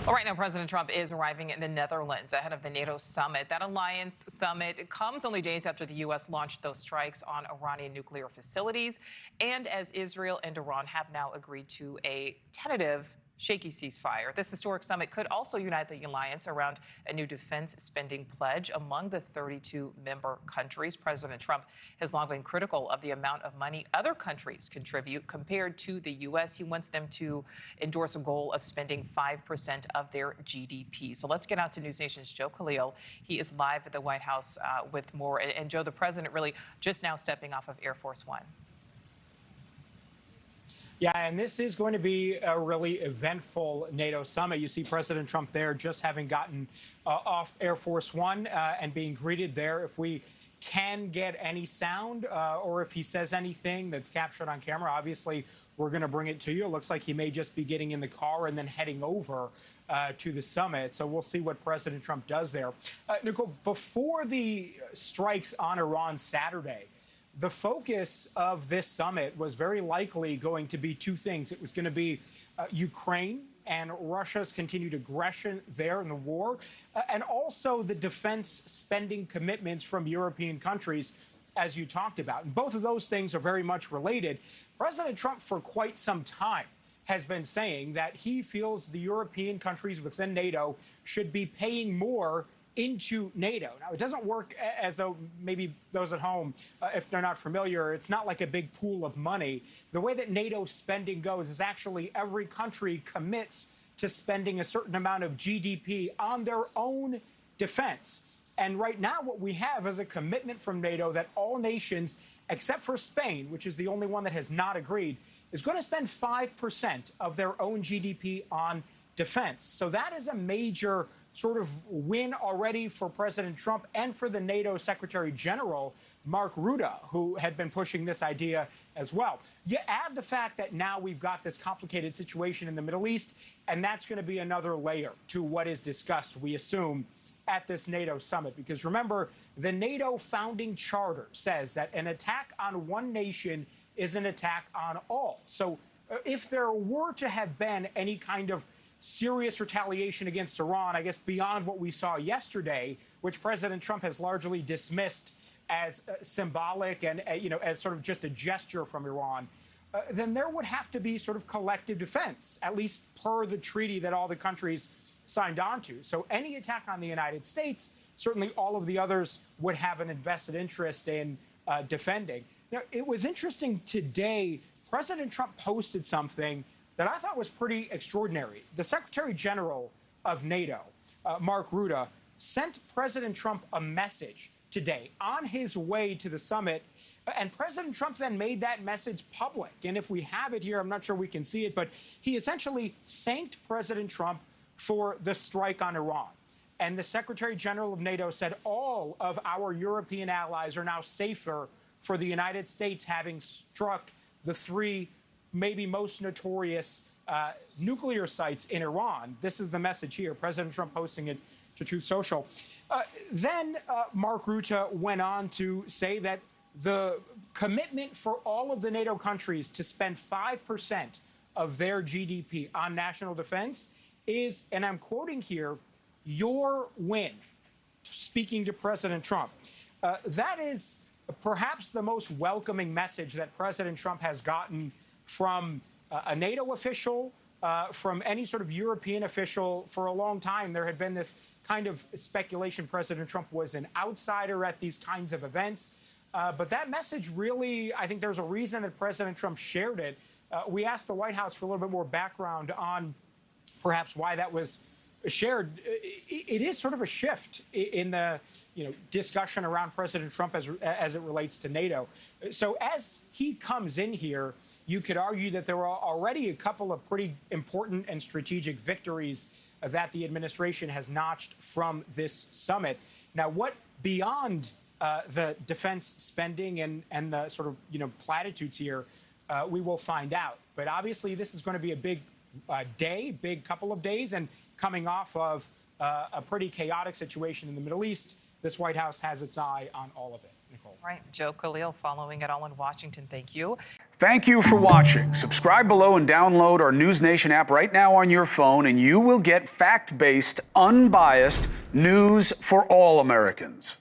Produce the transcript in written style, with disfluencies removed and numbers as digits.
Well, right now, President Trump is arriving in the Netherlands ahead of the NATO summit. That alliance summit comes only days after the U.S. launched those strikes on Iranian nuclear facilities, and as Israel and Iran have now agreed to a tentative shaky ceasefire. This historic summit could also unite the alliance around a new defense spending pledge among the 32 member countries. President Trump has long been critical of the amount of money other countries contribute compared to the U.S. He wants them to endorse a goal of spending 5% of their GDP. So let's get out to NewsNation's Joe Khalil. He is live at the White House with more. And Joe, the president really just now stepping off of Air Force One. Yeah, and this is going to be a really eventful NATO summit. You see President Trump there just having gotten off Air Force One and being greeted there. If we can get any sound or if he says anything that's captured on camera, obviously we're going to bring it to you. It looks like he may just be getting in the car and then heading over to the summit. So we'll see what President Trump does there. Nichole, before the strikes on Iran Saturday, the focus of this summit was very likely going to be two things. It was going to be Ukraine and Russia's continued aggression there in the war, and also the defense spending commitments from European countries, as you talked about. And both of those things are very much related. President Trump, for quite some time, has been saying that he feels the European countries within NATO should be paying more into NATO. Now, it doesn't work as though maybe those at home, if they're not familiar, it's not like a big pool of money. The way that NATO spending goes is actually every country commits to spending a certain amount of GDP on their own defense. And right now, what we have is a commitment from NATO that all nations, except for Spain, which is the only one that has not agreed, is going to spend 5% of their own GDP on defense. So that is a major sort of win already for President Trump and for the NATO Secretary General, Mark Rutte, who had been pushing this idea as well. You add the fact that now we've got this complicated situation in the Middle East, and that's going to be another layer to what is discussed, we assume, at this NATO summit. Because remember, the NATO founding charter says that an attack on one nation is an attack on all. So if there were to have been any kind of serious retaliation against Iran, I guess beyond what we saw yesterday, which President Trump has largely dismissed as symbolic and, as sort of just a gesture from Iran, then there would have to be sort of collective defense, at least per the treaty that all the countries signed on to. So any attack on the United States, certainly all of the others would have an invested interest in defending. Now, it was interesting today, President Trump posted something that I thought was pretty extraordinary. The Secretary General of NATO, Mark Rutte, sent President Trump a message today on his way to the summit. And President Trump then made that message public. And if we have it here, I'm not sure we can see it, but he essentially thanked President Trump for the strike on Iran. And the Secretary General of NATO said all of our European allies are now safer for the United States having struck the three maybe most notorious nuclear sites in Iran. This is the message here, President Trump posting it to Truth Social. Then Mark Rutte went on to say that the commitment for all of the NATO countries to spend 5% of their GDP on national defense is, and I'm quoting here, your win, speaking to President Trump. That is perhaps the most welcoming message that President Trump has gotten from a NATO official, from any sort of European official for a long time. There had been this kind of speculation President Trump was an outsider at these kinds of events. But that message really, I think there's a reason that President Trump shared it. We asked the White House for a little bit more background on perhaps why that was shared. It is sort of a shift in the discussion around President Trump as it relates to NATO. So as he comes in here, you could argue that there are already a couple of pretty important and strategic victories that the administration has notched from this summit. Now, what beyond the defense spending and the sort of platitudes here, we will find out. But obviously, this is going to be a big big couple of days, and coming off of a pretty chaotic situation in the Middle East, this White House has its eye on all of it. Nichole. Right. Joe Khalil following it all in Washington. Thank you. Thank you for watching. Subscribe below and download our NewsNation app right now on your phone, and you will get fact-based, unbiased news for all Americans.